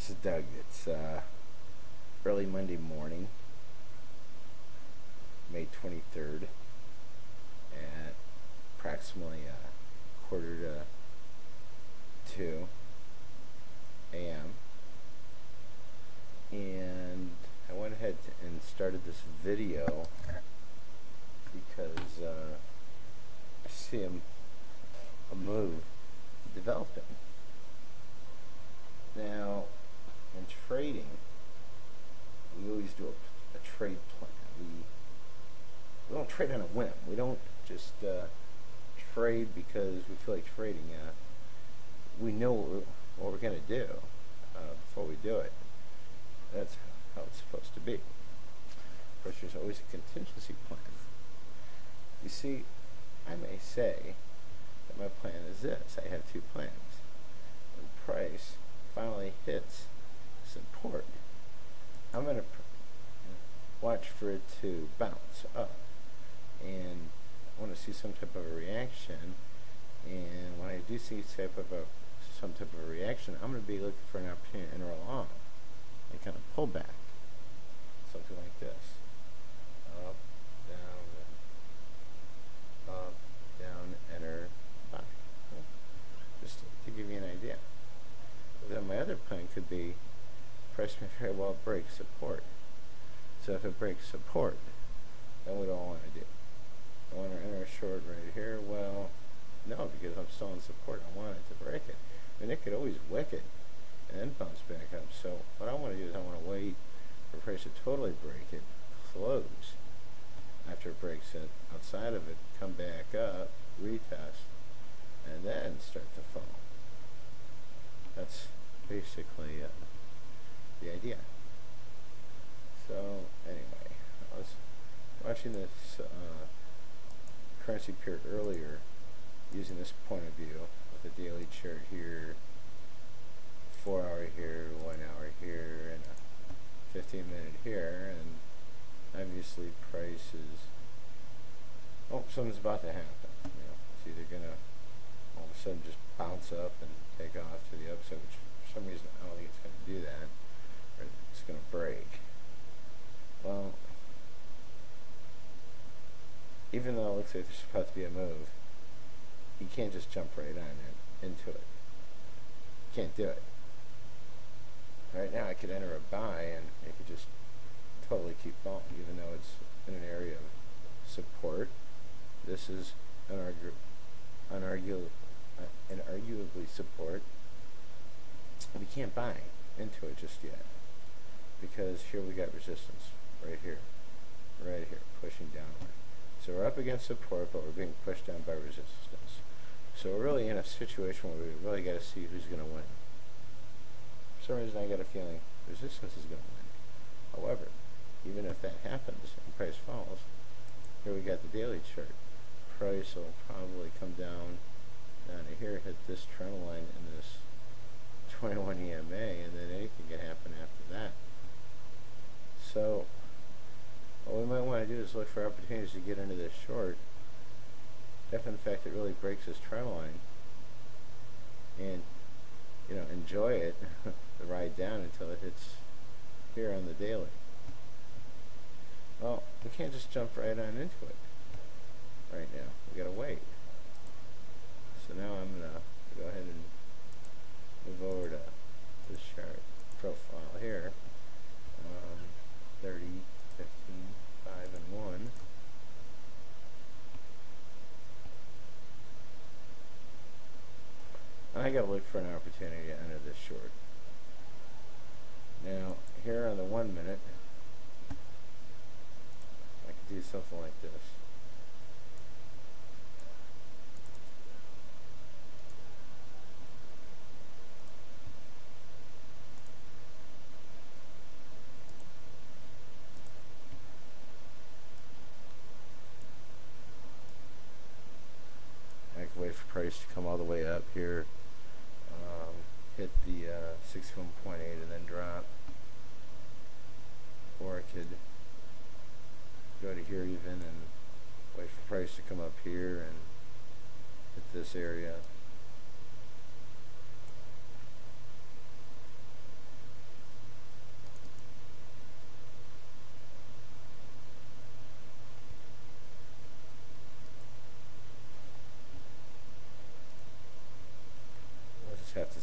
This is Doug. It's early Monday morning, May 23rd, at approximately quarter to 2 a.m. And I went ahead and started this video because I see a move developing. Now, in trading, we always do a trade plan. We don't trade on a whim. We don't just trade because we feel like trading. We know what we're going to do before we do it. That's how it's supposed to be. Of course, there's always a contingency plan. You see, I may say that my plan is this. I have two plans. When price finally hits support, I'm going to watch for it to bounce up, and I want to see some type of a reaction. And when I do see some type of a reaction, I'm going to be looking for an opportunity to enter along and kind of pull back, something like this: up, down, enter, buy. Just to give you an idea. Then my other plan could be price may very well break support. So if it breaks support, then what do I want to do? I want to enter a short right here. Well, no, because I'm still in support. I want it to break it. I mean, it could always wick it and then bounce back up. So what I want to do is I want to wait for price to totally break it, close. After it breaks it outside of it, come back up, retest, and then start to fall. That's basically the idea. So anyway, I was watching this currency pair earlier using this point of view with a daily chart here, 4 hour here, 1 hour here, and a 15-minute here, and obviously price is, oh, something's about to happen. You know, it's either gonna all of a sudden just bounce up and take off to the upside, which for some reason I don't think it's going to do that, or it's going to break. Well, even though it looks like there's about to be a move, you can't just jump right on into it. You can't do it. Right now I could enter a buy and it could just totally keep falling, even though it's in an area of support. This is inarguably support. We can't buy into it just yet, because here we got resistance right here, pushing downward. So we're up against support, but we're being pushed down by resistance. So we're really in a situation where we really got to see who's going to win. For some reason I got a feeling resistance is going to win. However, even if that happens and price falls, here we got the daily chart. Price will probably come down to here, hit this trend line in this 21 EMA, and then anything can happen after that. So what we might want to do is look for opportunities to get into this short, if in fact it really breaks this trend line, and enjoy it, the ride down until it hits here on the daily. Well, we can't just jump right on into it right now. We gotta wait. So now I'm gonna go ahead and move over to this chart profile here. 30, 15, 5, and 1. And I gotta look for an opportunity to enter this short. Now, here on the 1 minute, I could do something like this. I could wait for price to come all the way up here, hit the 61.8 and then drop, or I could go to here even and wait for price to come up here and hit this area,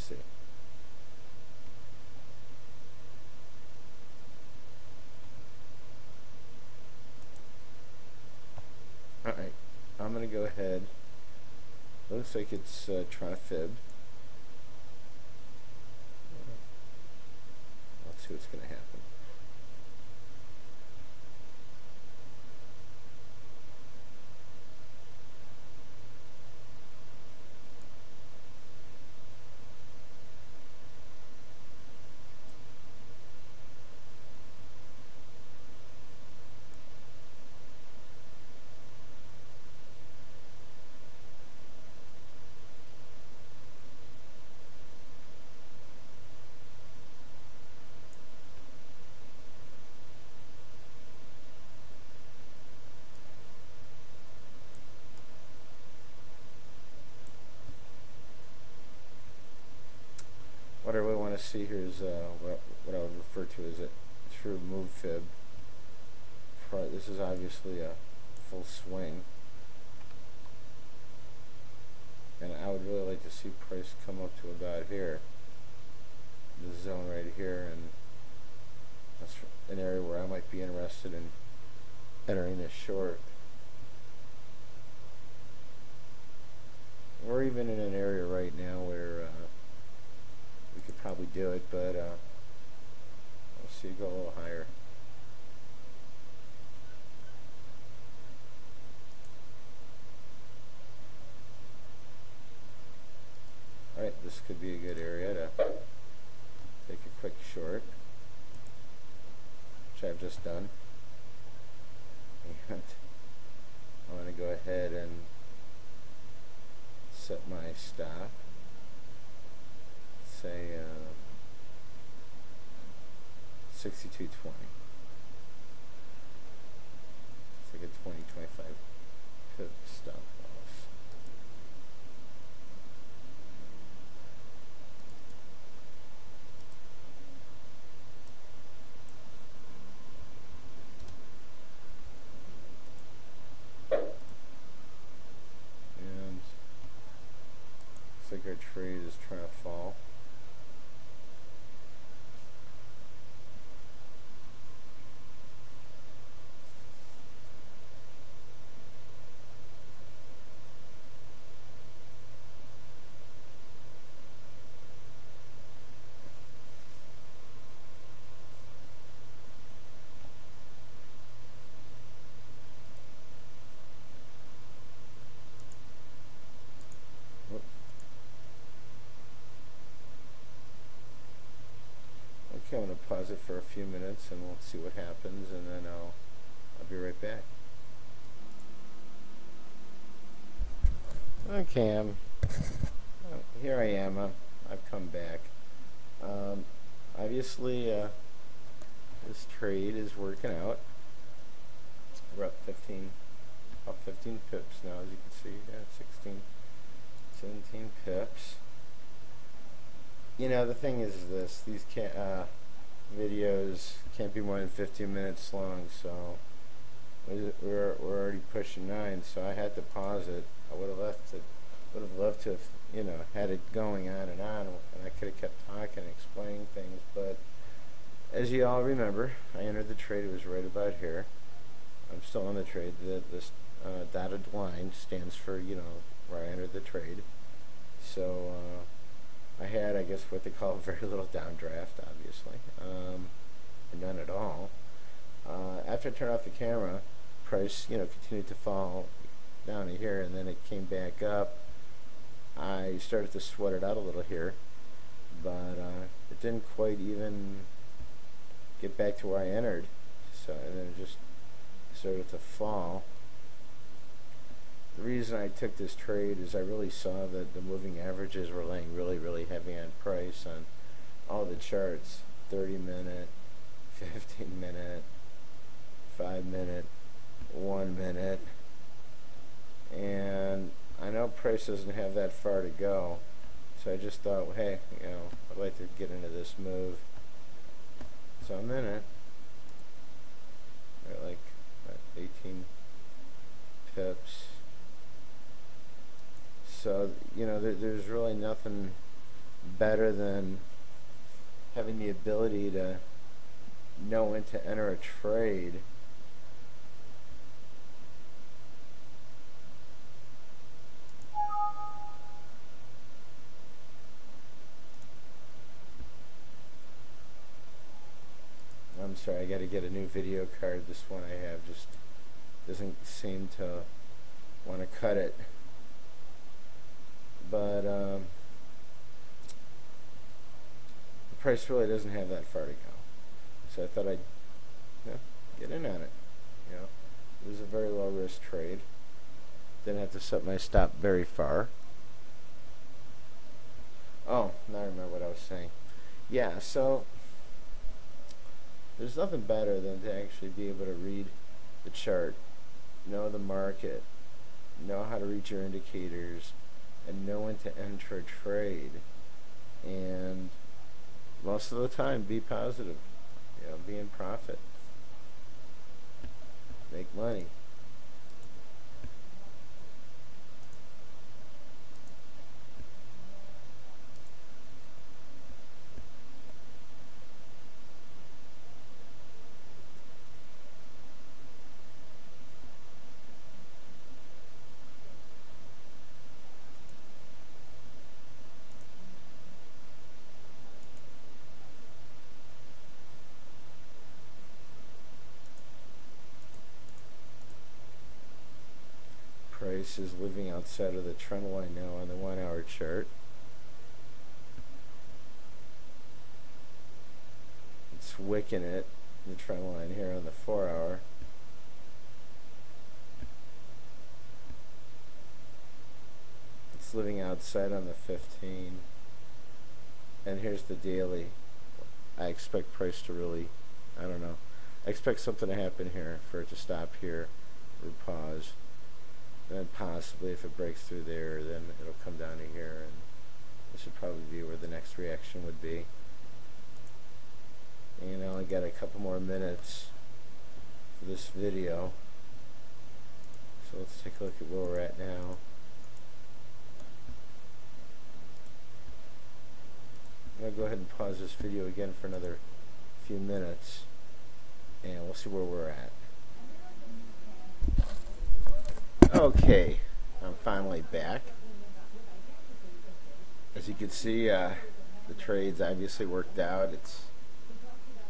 see. Alright, I'm going to go ahead. Looks like it's trying to fib. Let's see what's going to happen. What I really want to see here is what I would refer to as a true move fib. This is obviously a full swing, and I would really like to see price come up to about here, this zone right here, and that's an area where I might be interested in entering this short. We're even in an area right now where we could probably do it, but let's see, go a little higher. Alright, this could be a good area to take a quick short, which I've just done. And I'm going to go ahead and set my stop. Say 62.20. It's like a 20-25 pip stop loss. And looks like our trade is trying to fall. Okay, I'm going to pause it for a few minutes and we'll see what happens, and then I'll be right back. Okay, here I am. I've come back. Obviously, this trade is working out. We're up 15 pips now, as you can see. Yeah, 16, 17 pips. You know, the thing is this: these videos can't be more than 15 minutes long, so we're already pushing 9. So I had to pause it. I would have left it. Would have loved to have, you know, had it going on, and I could have kept talking, explaining things. But as you all remember, I entered the trade. It was right about here. I'm still on the trade. This dotted line stands for, you know, where I entered the trade. So I had, I guess, what they call very little downdraft, obviously, none at all. After I turned off the camera, price, you know, continued to fall down to here, and then it came back up. I started to sweat it out a little here, but it didn't quite even get back to where I entered. So, and then it just started to fall. The reason I took this trade is I really saw that the moving averages were laying really, really heavy on price on all the charts. 30-minute, 15-minute, 5-minute, 1 minute. And I know price doesn't have that far to go. So I just thought, well, hey, you know, I'd like to get into this move. So I'm in it. Right, like 18 pips. So, you know, there's really nothing better than having the ability to know when to enter a trade. I'm sorry, I gotta get a new video card. This one I have just doesn't seem to want to cut it. But the price really doesn't have that far to go. So I thought I'd get in on it. You know, it was a very low risk trade. Didn't have to set my stop very far. Oh, now I remember what I was saying. Yeah, so there's nothing better than to actually be able to read the chart, know the market, know how to read your indicators, and know when to enter a trade. And most of the time, be positive. You know, be in profit. Make money. Price is living outside of the trend line now on the 1 hour chart. It's wicking it, the trend line here on the 4 hour. It's living outside on the 15. And here's the daily. I expect price to really, I don't know. I expect something to happen here for it to stop here or pause. Then possibly if it breaks through there, then it'll come down to here, and this should probably be where the next reaction would be. And I only got a couple more minutes for this video, so let's take a look at where we're at now. I'm going to go ahead and pause this video again for another few minutes, and we'll see where we're at. Okay, I'm finally back. As you can see, the trade's obviously worked out. It's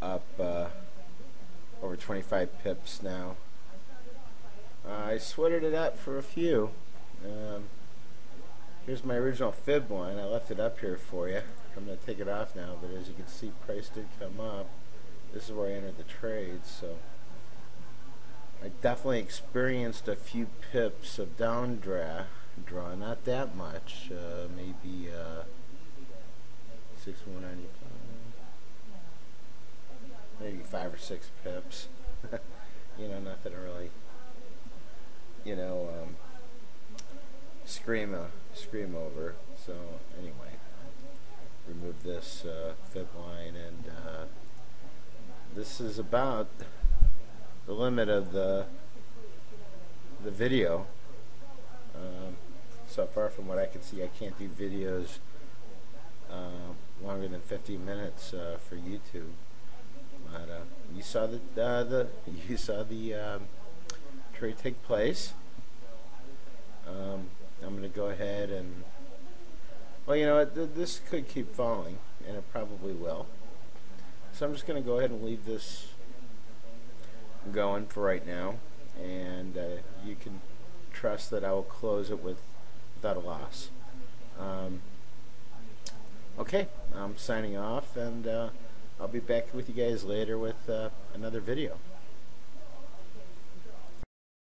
up over 25 pips now. I sweated it up for a few. Here's my original fib one. I left it up here for you. I'm going to take it off now, but as you can see, price did come up. This is where I entered the trade, so I definitely experienced a few pips of downdraw, not that much, maybe 6,195, maybe 5 or 6 pips. You know, nothing to really, you know, scream over. So anyway, remove this fib line, and this is about the limit of the video. So far from what I can see, I can't do videos longer than 50 minutes for YouTube. But you saw the trade take place. I'm going to go ahead and, well, you know what, this could keep falling, and it probably will. So I'm just going to go ahead and leave this going for right now, and you can trust that I will close it without a loss. Okay, I'm signing off, and I'll be back with you guys later with another video.